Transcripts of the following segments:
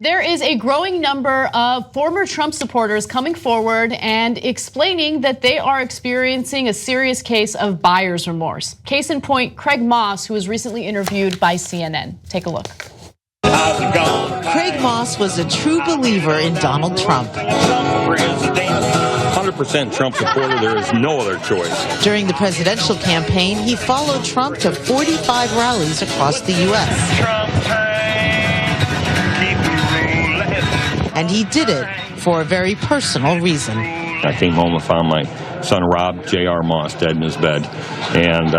There is a growing number of former Trump supporters coming forward and explaining that they are experiencing a serious case of buyer's remorse. Case in point, Kraig Moss, who was recently interviewed by CNN. Take a look. Kraig Moss was a true believer in Donald Trump. 100% Trump supporter. There is no other choice. During the presidential campaign, he followed Trump to 45 rallies across the U.S. And he did it for a very personal reason. I came home and found my son Rob J.R. Moss dead in his bed, and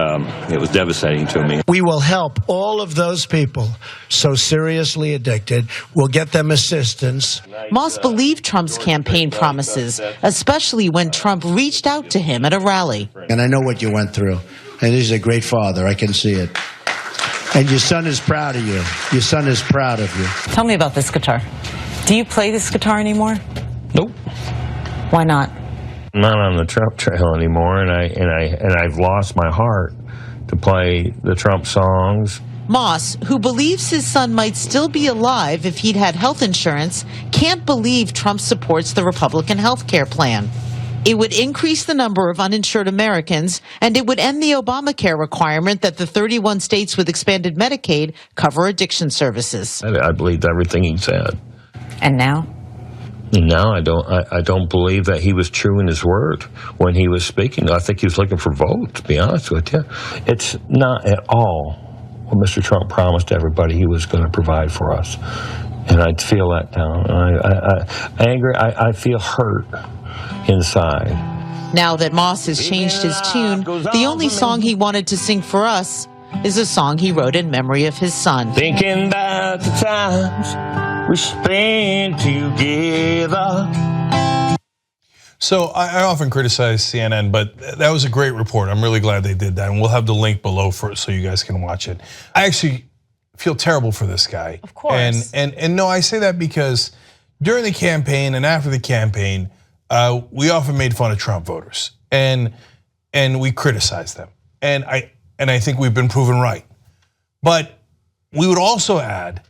it was devastating to me. We will help all of those people so seriously addicted. We'll get them assistance. Moss believed Trump's campaign promises, especially when Trump reached out to him at a rally. And I know what you went through, and he's a great father. I can see it. And your son is proud of you. Your son is proud of you. Tell me about this guitar. Do you play this guitar anymore? Nope. Why not? I'm not on the Trump trail anymore, and I've lost my heart to play the Trump songs. Moss, who believes his son might still be alive if he'd had health insurance, can't believe Trump supports the Republican health care plan. It would increase the number of uninsured Americans, and it would end the Obamacare requirement that the 31 states with expanded Medicaid cover addiction services. I believed everything he said. And now? Now I don't believe that he was true in his word when he was speaking. I think he was looking for votes, to be honest with you. It's not at all what Mr. Trump promised everybody he was going to provide for us. And I feel that down. I feel hurt inside. Now that Moss has changed his tune, the only song he wanted to sing for us is a song he wrote in memory of his son. Thinking about the times we spent together. So I often criticize CNN, but that was a great report. I'm really glad they did that, and we'll have the link below so you guys can watch it. I actually feel terrible for this guy. Of course. And no, I say that because during the campaign and after the campaign, we often made fun of Trump voters and we criticized them. And I think we've been proven right. But we would also add,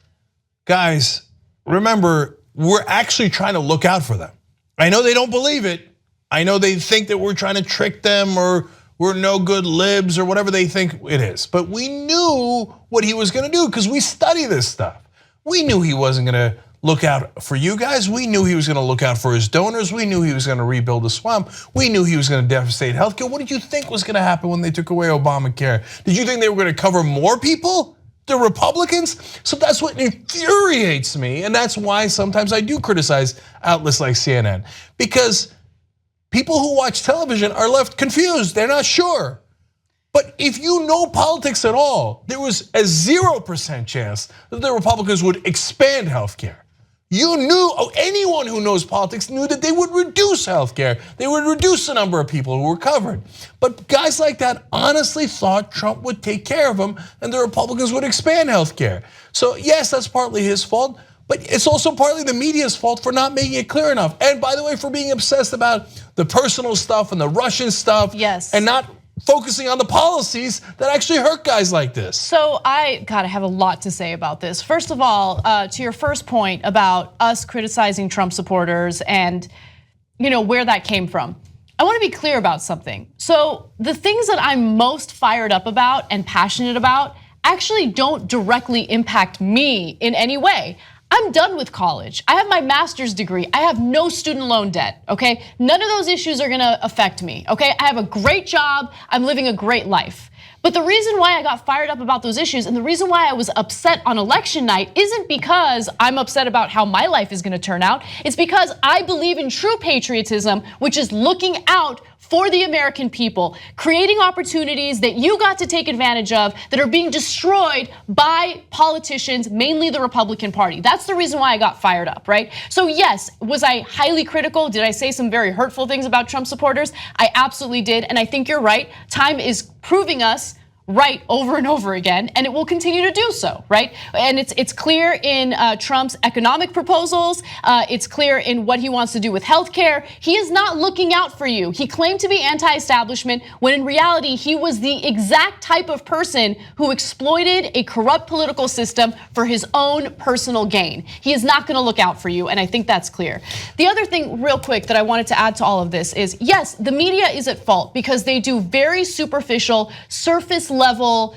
guys, remember, we're actually trying to look out for them. I know they don't believe it. I know they think that we're trying to trick them or we're no good libs or whatever they think it is. But we knew what he was gonna do because we study this stuff. We knew he wasn't gonna look out for you guys. We knew he was gonna look out for his donors. We knew he was gonna rebuild the swamp. We knew he was gonna devastate healthcare. What did you think was gonna happen when they took away Obamacare? Did you think they were gonna cover more people? The Republicans? So that's what infuriates me, and that's why sometimes I do criticize outlets like CNN, because people who watch television are left confused, they're not sure. But if you know politics at all, there was a 0% chance that the Republicans would expand healthcare. You knew, anyone who knows politics knew that they would reduce healthcare. They would reduce the number of people who were covered. But guys like that honestly thought Trump would take care of them and the Republicans would expand healthcare. So yes, that's partly his fault, but it's also partly the media's fault for not making it clear enough. And by the way, for being obsessed about the personal stuff and the Russian stuff. Yes. And not focusing on the policies that actually hurt guys like this. So I have a lot to say about this. First of all, to your first point about us criticizing Trump supporters and where that came from. I want to be clear about something. So the things that I'm most fired up about and passionate about actually don't directly impact me in any way. I'm done with college. I have my master's degree. I have no student loan debt, okay? None of those issues are gonna affect me, okay? I have a great job. I'm living a great life. But the reason why I got fired up about those issues and the reason why I was upset on election night isn't because I'm upset about how my life is gonna turn out. It's because I believe in true patriotism, which is looking out for the American people, creating opportunities that you got to take advantage of that are being destroyed by politicians, mainly the Republican Party. That's the reason why I got fired up, right? So yes, was I highly critical? Did I say some very hurtful things about Trump supporters? I absolutely did, and I think you're right. Time is proving us right over and over again, and it will continue to do so, right? And it's clear in Trump's economic proposals. It's clear in what he wants to do with healthcare. He is not looking out for you. He claimed to be anti-establishment when in reality he was the exact type of person who exploited a corrupt political system for his own personal gain. He is not going to look out for you, and I think that's clear. The other thing, real quick, that I wanted to add to all of this is, yes, the media is at fault because they do very superficial, surface level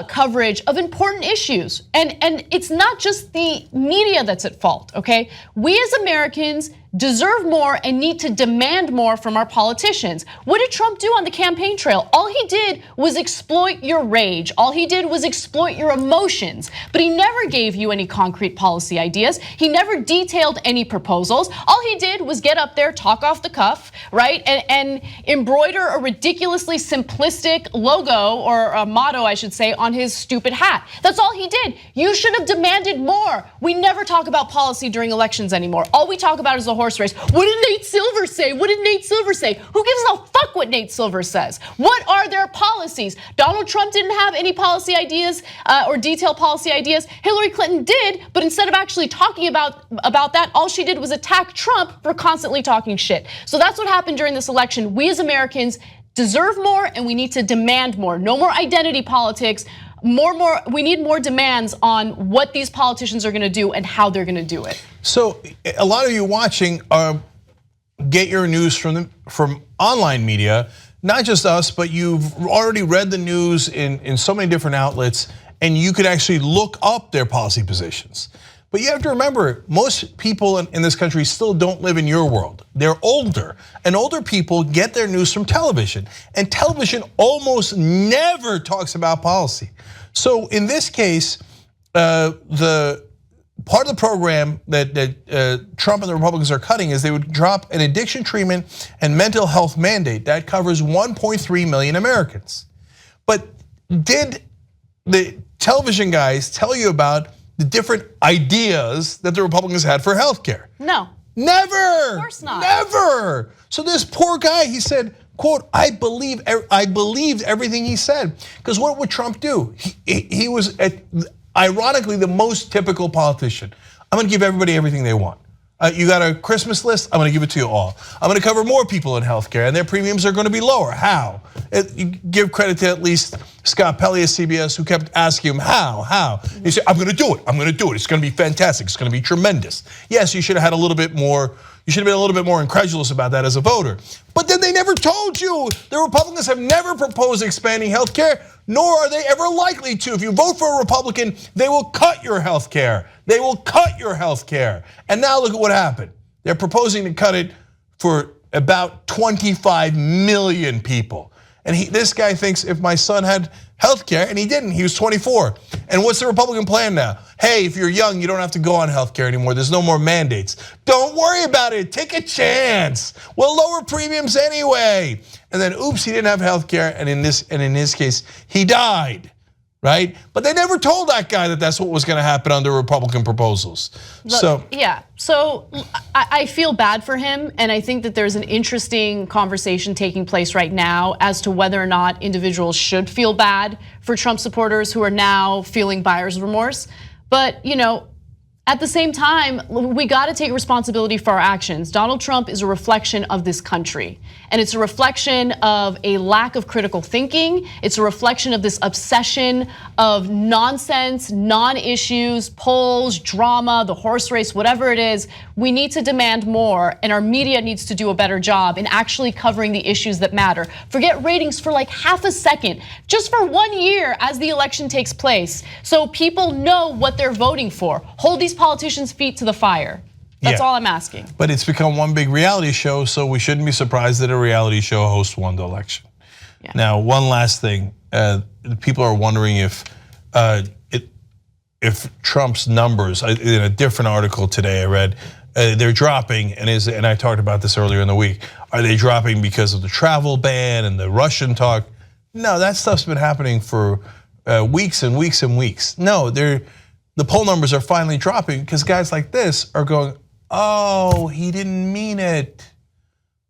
coverage of important issues. And it's not just the media that's at fault, okay? We as Americans deserve more and need to demand more from our politicians. What did Trump do on the campaign trail? All he did was exploit your rage. All he did was exploit your emotions. But he never gave you any concrete policy ideas. He never detailed any proposals. All he did was get up there, talk off the cuff, right? And embroider a ridiculously simplistic logo, or a motto, I should say, on his stupid hat. That's all he did. You should have demanded more. We never talk about policy during elections anymore. All we talk about is the horse race. What did Nate Silver say? What did Nate Silver say? Who gives a fuck what Nate Silver says? What are their policies? Donald Trump didn't have any policy ideas or detailed policy ideas. Hillary Clinton did, but instead of actually talking about that, all she did was attack Trump for constantly talking shit. So that's what happened during this election. We as Americans deserve more and we need to demand more. No more identity politics. We need more demands on what these politicians are going to do and how they're going to do it. So a lot of you watching get your news from online media, not just us, but you've already read the news in so many different outlets, and you could actually look up their policy positions. But you have to remember, most people in this country still don't live in your world. They're older, and older people get their news from television, and television almost never talks about policy. So in this case, the part of the program that Trump and the Republicans are cutting is they would drop an addiction treatment and mental health mandate that covers 1.3 million Americans. But did the television guys tell you about the different ideas that the Republicans had for healthcare? No. Never. Of course not. Never. So this poor guy, he said, quote, I believed everything he said. Because what would Trump do? He was, ironically, the most typical politician. I'm gonna give everybody everything they want. You got a Christmas list? I'm gonna give it to you all. I'm gonna cover more people in healthcare and their premiums are gonna be lower. How? You give credit to at least Scott Pelley of CBS, who kept asking him, how? He said, I'm gonna do it, it's gonna be fantastic, it's gonna be tremendous. Yes, you should have had a little bit more, you should have been a little bit more incredulous about that as a voter. But then they never told you. The Republicans have never proposed expanding healthcare, nor are they ever likely to. If you vote for a Republican, they will cut your healthcare. They will cut your healthcare. And now look at what happened. They're proposing to cut it for about 25 million people. And this guy thinks if my son had healthcare, and he didn't, he was 24. And what's the Republican plan now? Hey, if you're young, you don't have to go on healthcare anymore. There's no more mandates. Don't worry about it, take a chance. We'll lower premiums anyway. And then oops, he didn't have healthcare, and in his case, he died. Right? But they never told that guy that that's what was going to happen under Republican proposals. Look, yeah, so I feel bad for him, and I think that there's an interesting conversation taking place right now as to whether or not individuals should feel bad for Trump supporters who are now feeling buyer's remorse. But at the same time, we got to take responsibility for our actions. Donald Trump is a reflection of this country, and it's a reflection of a lack of critical thinking. It's a reflection of this obsession of nonsense, non-issues, polls, drama, the horse race, whatever it is. We need to demand more, and our media needs to do a better job in actually covering the issues that matter. Forget ratings for like half a second, just for 1 year as the election takes place, so people know what they're voting for. Hold these politicians' feet to the fire. That's all I'm asking. But it's become one big reality show, so we shouldn't be surprised that a reality show host won the election. Yeah. Now, one last thing. People are wondering if Trump's numbers, in a different article today I read, they're dropping, and I talked about this earlier in the week. Are they dropping because of the travel ban and the Russian talk? No, that stuff's been happening for weeks and weeks and weeks. No, the poll numbers are finally dropping because guys like this are going, oh, he didn't mean it.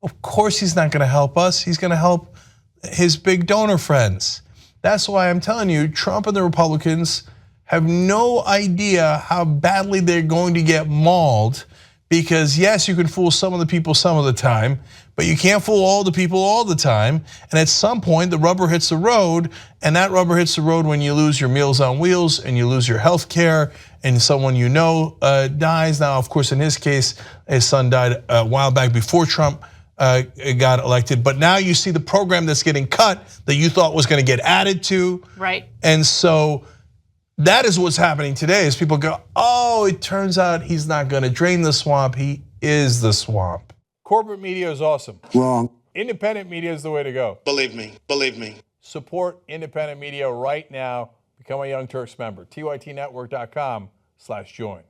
Of course he's not gonna help us. He's gonna help his big donor friends. That's why I'm telling you, Trump and the Republicans have no idea how badly they're going to get mauled, because yes, you can fool some of the people some of the time, but you can't fool all the people all the time. And at some point, the rubber hits the road, and that rubber hits the road when you lose your Meals on Wheels and you lose your health care and someone you know dies. Now, of course, in his case, his son died a while back before Trump got elected. But now you see the program that's getting cut that you thought was going to get added to. Right. And so that is what's happening today, is people go, oh, it turns out he's not going to drain the swamp. He is the swamp. Corporate media is awesome. Wrong. Independent media is the way to go. Believe me. Believe me. Support independent media right now. Become a Young Turks member. TYTnetwork.com/join.